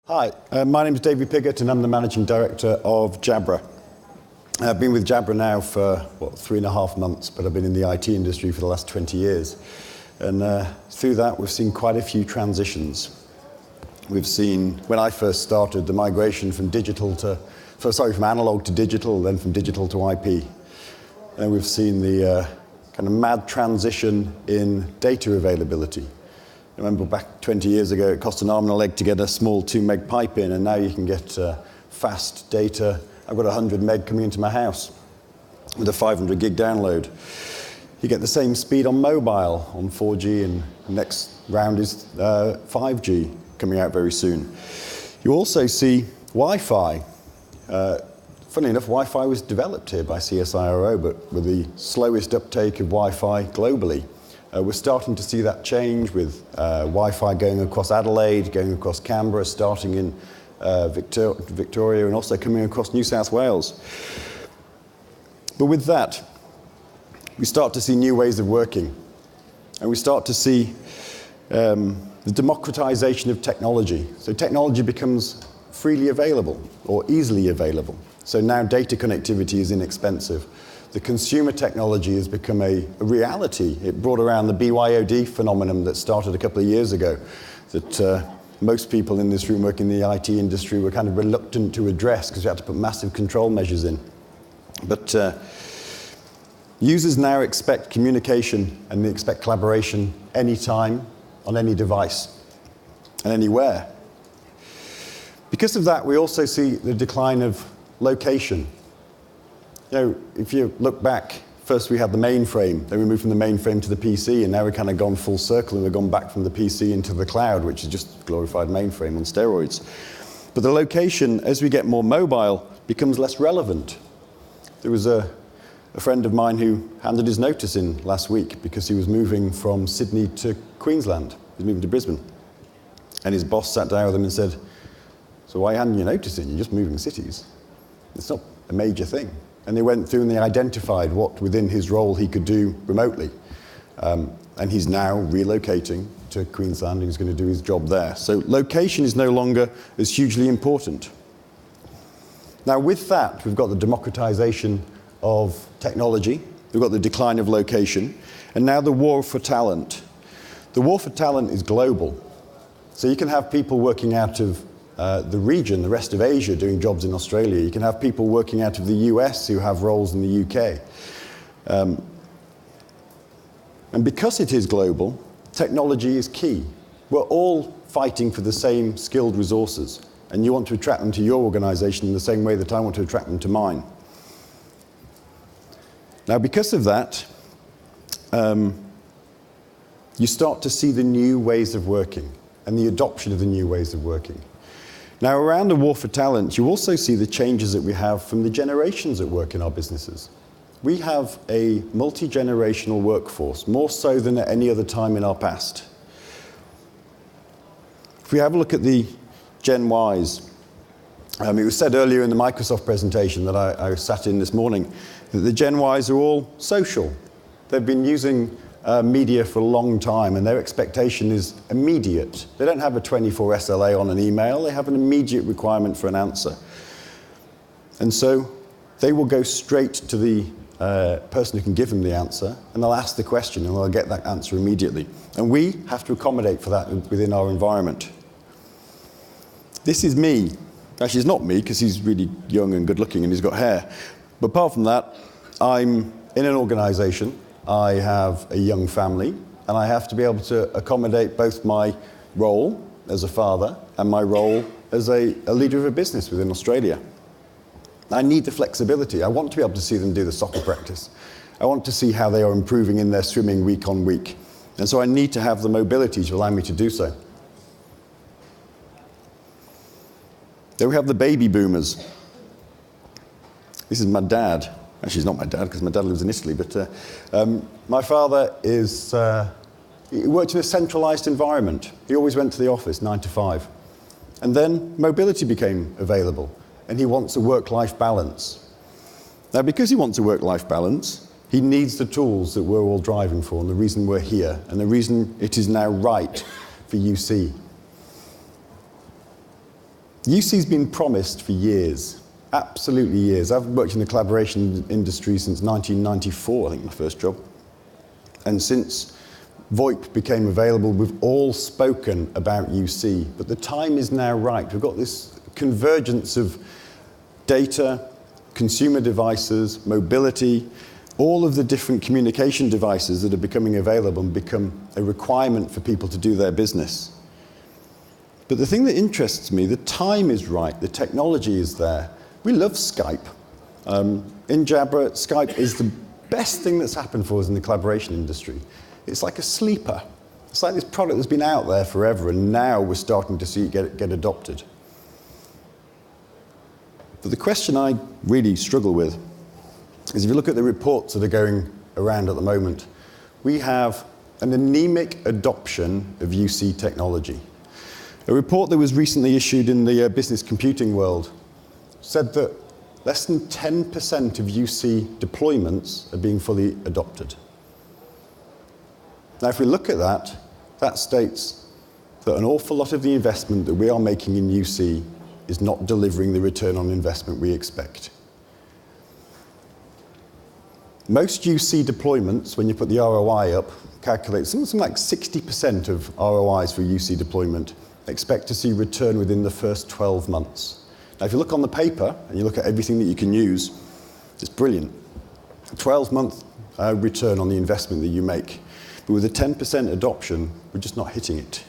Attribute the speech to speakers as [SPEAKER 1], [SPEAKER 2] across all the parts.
[SPEAKER 1] Hi, my name is David Piggott and I'm the Managing Director of Jabra. I've been with Jabra now for, 3.5 months, but I've been in the IT industry for the last 20 years. And through that, we've seen quite a few transitions. We've seen, when I first started, the migration from from analog to digital, then from digital to IP. And we've seen the kind of mad transition in data availability. I remember back 20 years ago, it cost an arm and a leg to get a small 2 meg pipe in, and now you can get fast data. I've got 100 meg coming into my house with a 500 gig download. You get the same speed on mobile, on 4G, and next round is 5G coming out very soon. You also see Wi-Fi. Funnily enough, Wi-Fi was developed here by CSIRO, but with the slowest uptake of Wi-Fi globally. We're starting to see that change with Wi-Fi going across Adelaide, going across Canberra, starting in Victoria, and also coming across New South Wales. But with that, we start to see new ways of working. And we start to see the democratization of technology. So technology becomes freely available or easily available. So now data connectivity is inexpensive. The consumer technology has become a reality. It brought around the BYOD phenomenon that started a couple of years ago, that most people in this room working in the IT industry were kind of reluctant to address because we had to put massive control measures in. But users now expect communication and they expect collaboration anytime, on any device, and anywhere. Because of that, we also see the decline of location. You know, if you look back, first we had the mainframe, then we moved from the mainframe to the PC, and now we've kind of gone full circle and we've gone back from the PC into the cloud, which is just glorified mainframe on steroids. But the location, as we get more mobile, becomes less relevant. There was a friend of mine who handed his notice in last week because he was moving from Sydney to Queensland. He was moving to Brisbane. And his boss sat down with him and said, "So why are you handing your notice in? You're just moving cities. It's not a major thing." And they went through and they identified what within his role he could do remotely. And he's now relocating to Queensland and he's going to do his job there. So location is no longer as hugely important. Now with that, we've got the democratization of technology, we've got the decline of location, and now the war for talent. The war for talent is global. So you can have people working out of the region, the rest of Asia, doing jobs in Australia. You can have people working out of the US who have roles in the UK. And because it is global, technology is key. We're all fighting for the same skilled resources, and you want to attract them to your organization in the same way that I want to attract them to mine. Now, because of that, you start to see the new ways of working and the adoption of the new ways of working. Now, around the war for talent, you also see the changes that we have from the generations that work in our businesses. We have a multi-generational workforce, more so than at any other time in our past. If we have a look at the Gen Ys, it was said earlier in the Microsoft presentation that I sat in this morning, that the Gen Ys are all social. They've been using media for a long time, and their expectation is immediate. They don't have a 24 SLA on an email, they have an immediate requirement for an answer. And so they will go straight to the person who can give them the answer, and they'll ask the question, and they'll get that answer immediately. And we have to accommodate for that within our environment. This is me. Actually, it's not me, because he's really young and good looking and he's got hair. But apart from that, I'm in an organization. I have a young family, and I have to be able to accommodate both my role as a father and my role as a leader of a business within Australia. I need the flexibility. I want to be able to see them do the soccer practice. I want to see how they are improving in their swimming week on week. And so I need to have the mobility to allow me to do so. Then we have the baby boomers. This is my dad. Actually, he's not my dad, because my dad lives in Italy, but my father he worked in a centralized environment. He always went to the office 9 to 5. And then mobility became available, and he wants a work-life balance. Now, because he wants a work-life balance, he needs the tools that we're all driving for, and the reason we're here, and the reason it is now right for UC. UC's been promised for years, absolutely years. I've worked in the collaboration industry since 1994, I think, my first job. And since VoIP became available, we've all spoken about UC, but the time is now right. We've got this convergence of data, consumer devices, mobility, all of the different communication devices that are becoming available and become a requirement for people to do their business. But the thing that interests me, the time is right, the technology is there. We love Skype. In Jabra, Skype is the best thing that's happened for us in the collaboration industry. It's like a sleeper. It's like this product that's been out there forever, and now we're starting to see it get adopted. But the question I really struggle with is if you look at the reports that are going around at the moment, we have an anemic adoption of UC technology. A report that was recently issued in the business computing world said that less than 10% of UC deployments are being fully adopted. Now, if we look at that, that states that an awful lot of the investment that we are making in UC is not delivering the return on investment we expect. Most UC deployments, when you put the ROI up, calculate something like 60% of ROIs for UC deployment expect to see return within the first 12 months. Now, if you look on the paper and you look at everything that you can use, it's brilliant. 12-month return on the investment that you make. But with a 10% adoption, we're just not hitting it.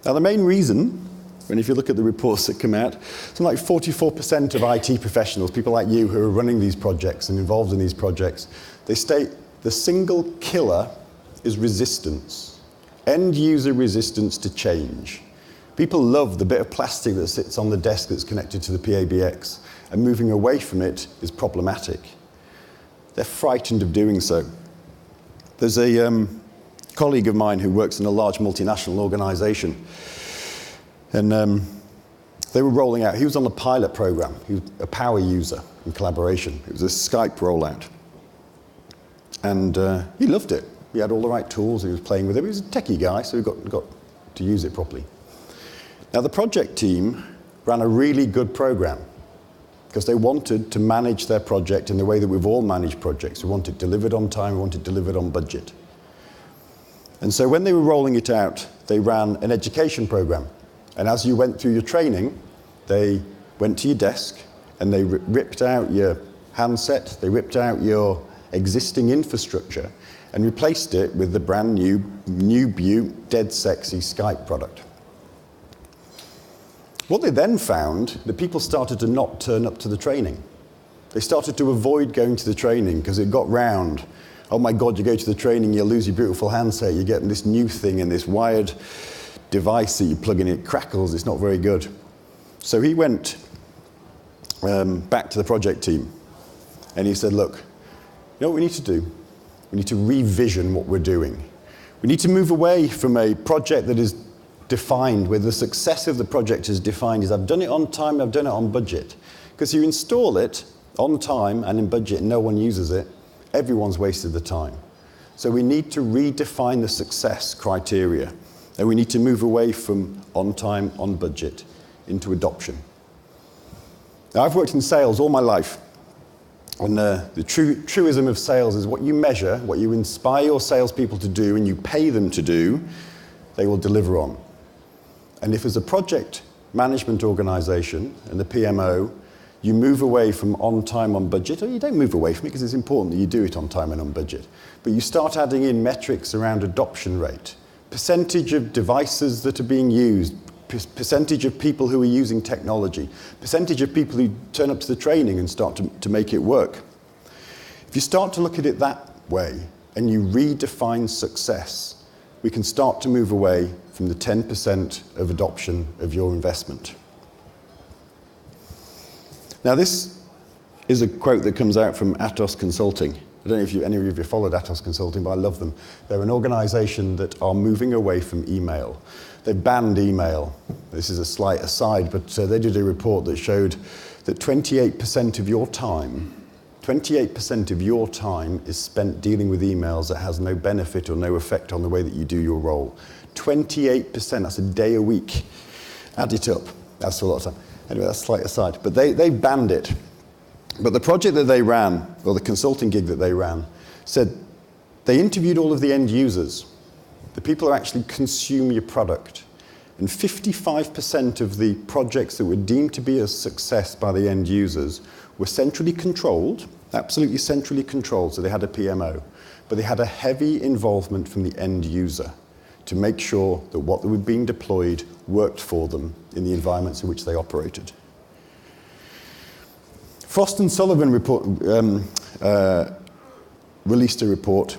[SPEAKER 1] Now, the main reason, and if you look at the reports that come out, something like 44% of IT professionals, people like you who are running these projects and involved in these projects, they state the single killer is resistance. End user resistance to change. People love the bit of plastic that sits on the desk that's connected to the PABX, and moving away from it is problematic. They're frightened of doing so. There's a colleague of mine who works in a large multinational organization, and they were rolling out, he was on the pilot program, he was a power user in collaboration. It was a Skype rollout. And he loved it. He had all the right tools, he was playing with it. He was a techie guy, so he got to use it properly. Now, the project team ran a really good program because they wanted to manage their project in the way that we've all managed projects. We want it delivered on time, we want it delivered on budget. And so when they were rolling it out, they ran an education program. And as you went through your training, they went to your desk and they ripped out your handset, they ripped out your existing infrastructure and replaced it with the brand new Butte, dead sexy Skype product. What they then found, that people started to not turn up to the training. They started to avoid going to the training because it got round. Oh my God, you go to the training, you lose your beautiful handset, you get this new thing and this wired device that you plug in, it crackles, it's not very good. So he went back to the project team and he said, look, you know what we need to do? We need to revision what we're doing. We need to move away from a project that is defined, where the success of the project is defined as I've done it on time, I've done it on budget. Because you install it on time and in budget and no one uses it, everyone's wasted the time. So we need to redefine the success criteria. And we need to move away from on time, on budget, into adoption. Now, I've worked in sales all my life. And the truism of sales is what you measure, what you inspire your salespeople to do and you pay them to do, they will deliver on. And if as a project management organization and the PMO, you move away from on time, on budget, or you don't move away from it because it's important that you do it on time and on budget, but you start adding in metrics around adoption rate, percentage of devices that are being used, percentage of people who are using technology, percentage of people who turn up to the training and start to make it work. If you start to look at it that way and you redefine success, we can start to move away from the 10% of adoption of your investment. Now, this is a quote that comes out from Atos Consulting. I don't know if any of you followed Atos Consulting, but I love them. They're an organization that are moving away from email. They banned email. This is a slight aside, but they did a report that showed that 28% of your time 28% of your time is spent dealing with emails that has no benefit or no effect on the way that you do your role. 28%, that's a day a week. Add it up, that's a lot of time. Anyway, that's a slight aside. But they banned it. But the project that they ran, or the consulting gig that they ran, said they interviewed all of the end users, the people who actually consume your product. And 55% of the projects that were deemed to be a success by the end users were centrally controlled, absolutely centrally controlled, so they had a PMO. But they had a heavy involvement from the end user to make sure that what was being deployed worked for them in the environments in which they operated. Frost and Sullivan released a report.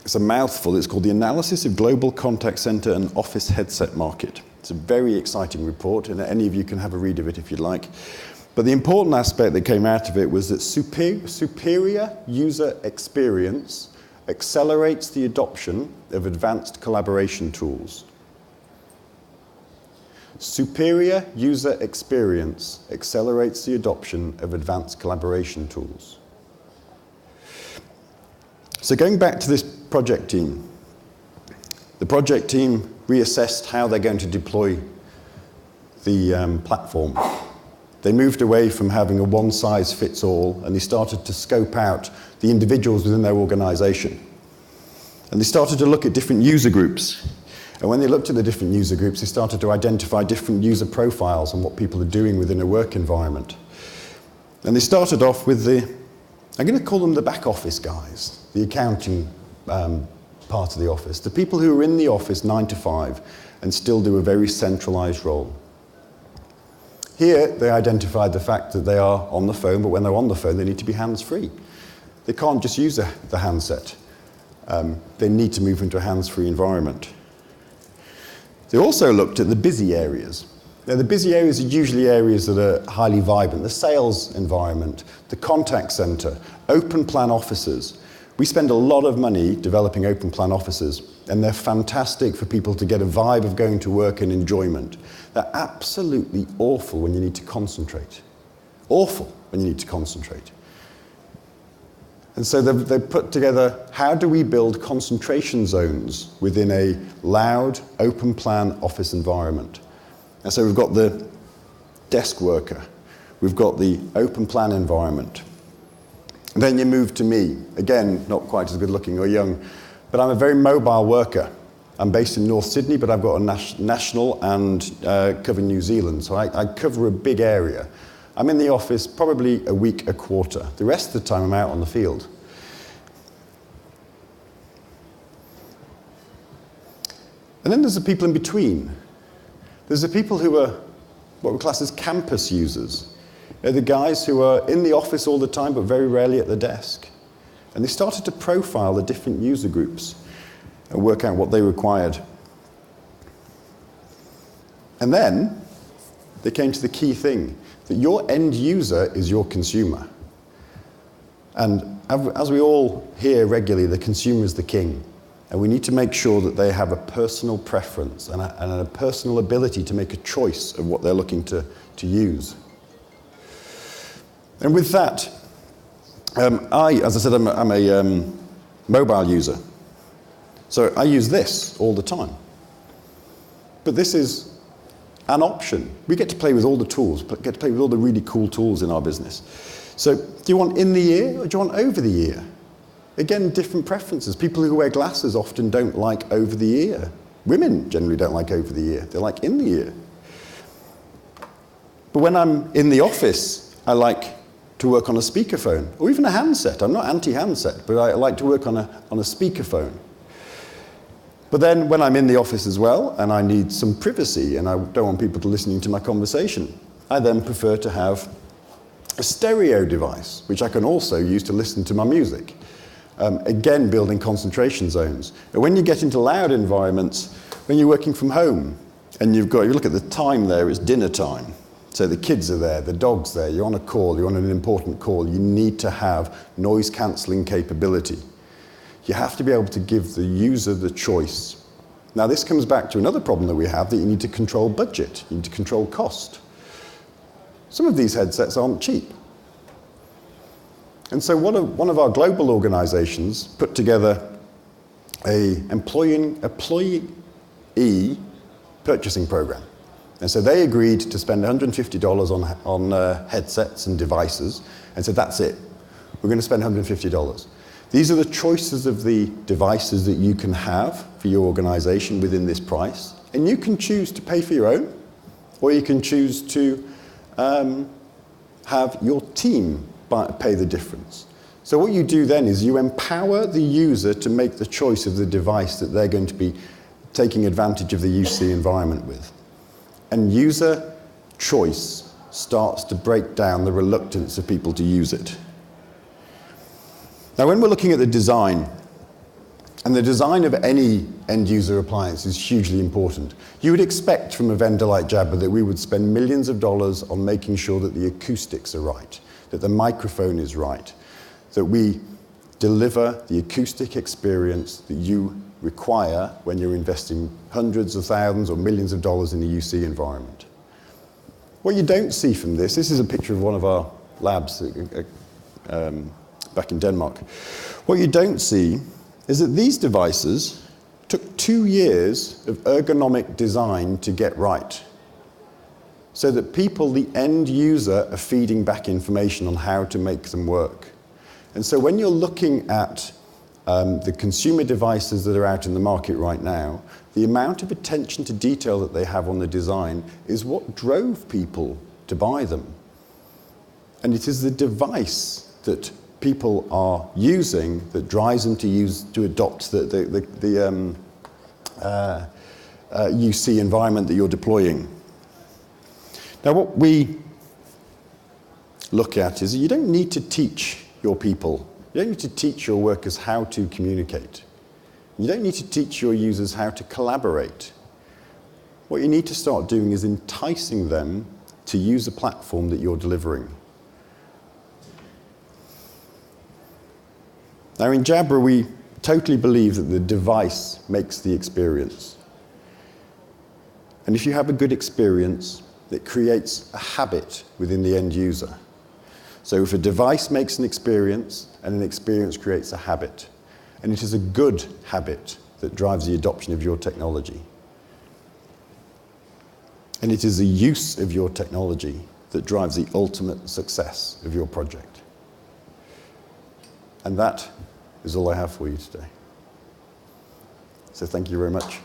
[SPEAKER 1] It's a mouthful. It's called The Analysis of Global Contact Center and Office Headset Market. It's a very exciting report, and any of you can have a read of it if you'd like. But the important aspect that came out of it was that superior user experience accelerates the adoption of advanced collaboration tools. Superior user experience accelerates the adoption of advanced collaboration tools. So going back to this project team, the project team reassessed how they're going to deploy the platform. They moved away from having a one-size-fits-all, and they started to scope out the individuals within their organization. And they started to look at different user groups. And when they looked at the different user groups, they started to identify different user profiles and what people are doing within a work environment. And they started off with I'm going to call them the back office guys, the accounting part of the office, the people who are in the office 9 to 5 and still do a very centralized role. Here, they identified the fact that they are on the phone, but when they're on the phone, they need to be hands-free. They can't just use the handset. They need to move into a hands-free environment. They also looked at the busy areas. Now, the busy areas are usually areas that are highly vibrant. The sales environment, the contact center, open plan offices. We spend a lot of money developing open plan offices, and they're fantastic for people to get a vibe of going to work and enjoyment. They're absolutely awful when you need to concentrate. Awful when you need to concentrate. And so they've put together, how do we build concentration zones within a loud, open plan office environment? And so we've got the desk worker, we've got the open plan environment. And then you move to me, again, not quite as good looking or young, but I'm a very mobile worker. I'm based in North Sydney, but I've got a national and cover New Zealand, so I cover a big area. I'm in the office probably a week, a quarter. The rest of the time I'm out on the field. And then there's the people in between. There's the people who are what we class as campus users. They're the guys who are in the office all the time, but very rarely at the desk. And they started to profile the different user groups and work out what they required. And then they came to the key thing, that your end user is your consumer. And as we all hear regularly, the consumer is the king. And we need to make sure that they have a personal preference and a personal ability to make a choice of what they're looking to use. And with that, as I said, I'm a mobile user. So I use this all the time. But this is an option. We get to play with all the tools, but get to play with all the really cool tools in our business. So do you want in the ear or do you want over the ear? Again, different preferences. People who wear glasses often don't like over the ear. Women generally don't like over the ear. They like in the ear. But when I'm in the office, I like to work on a speakerphone or even a handset. I'm not anti-handset, but I like to work on a speakerphone. But then when I'm in the office as well, and I need some privacy, and I don't want people to listening to my conversation, I then prefer to have a stereo device, which I can also use to listen to my music. Again, building concentration zones. And when you get into loud environments, when you're working from home, and you look at the time there, it's dinner time. So the kids are there, the dog's there, you're on a call, you're on an important call, you need to have noise cancelling capability. You have to be able to give the user the choice. Now this comes back to another problem that we have, that you need to control budget, you need to control cost. Some of these headsets aren't cheap. And so one of our global organizations put together a employee purchasing program. And so they agreed to spend $150 on headsets and devices, and said, that's it. We're going to spend $150. These are the choices of the devices that you can have for your organization within this price. And you can choose to pay for your own, or you can choose to have your team pay the difference. So what you do then is you empower the user to make the choice of the device that they're going to be taking advantage of the UC environment with. And user choice starts to break down the reluctance of people to use it. Now, when we're looking at the design, and the design of any end-user appliance is hugely important. You would expect from a vendor like Jabra that we would spend millions of dollars on making sure that the acoustics are right, that the microphone is right, that we deliver the acoustic experience that you require when you're investing hundreds of thousands or millions of dollars in a UC environment. What you don't see from this is a picture of one of our labs back in Denmark. What you don't see is that these devices took 2 years of ergonomic design to get right, so that people, the end user, are feeding back information on how to make them work. And so when you're looking at the consumer devices that are out in the market right now, the amount of attention to detail that they have on the design is what drove people to buy them. And it is the device that people are using that drives them to adopt the UC environment that you're deploying. Now, what we look at is you don't need to teach your people. You don't need to teach your workers how to communicate. You don't need to teach your users how to collaborate. What you need to start doing is enticing them to use a platform that you're delivering. Now, in Jabra, we totally believe that the device makes the experience. And if you have a good experience, it creates a habit within the end user. So if a device makes an experience, and an experience creates a habit, and it is a good habit that drives the adoption of your technology. And it is the use of your technology that drives the ultimate success of your project. And that is all I have for you today. So thank you very much.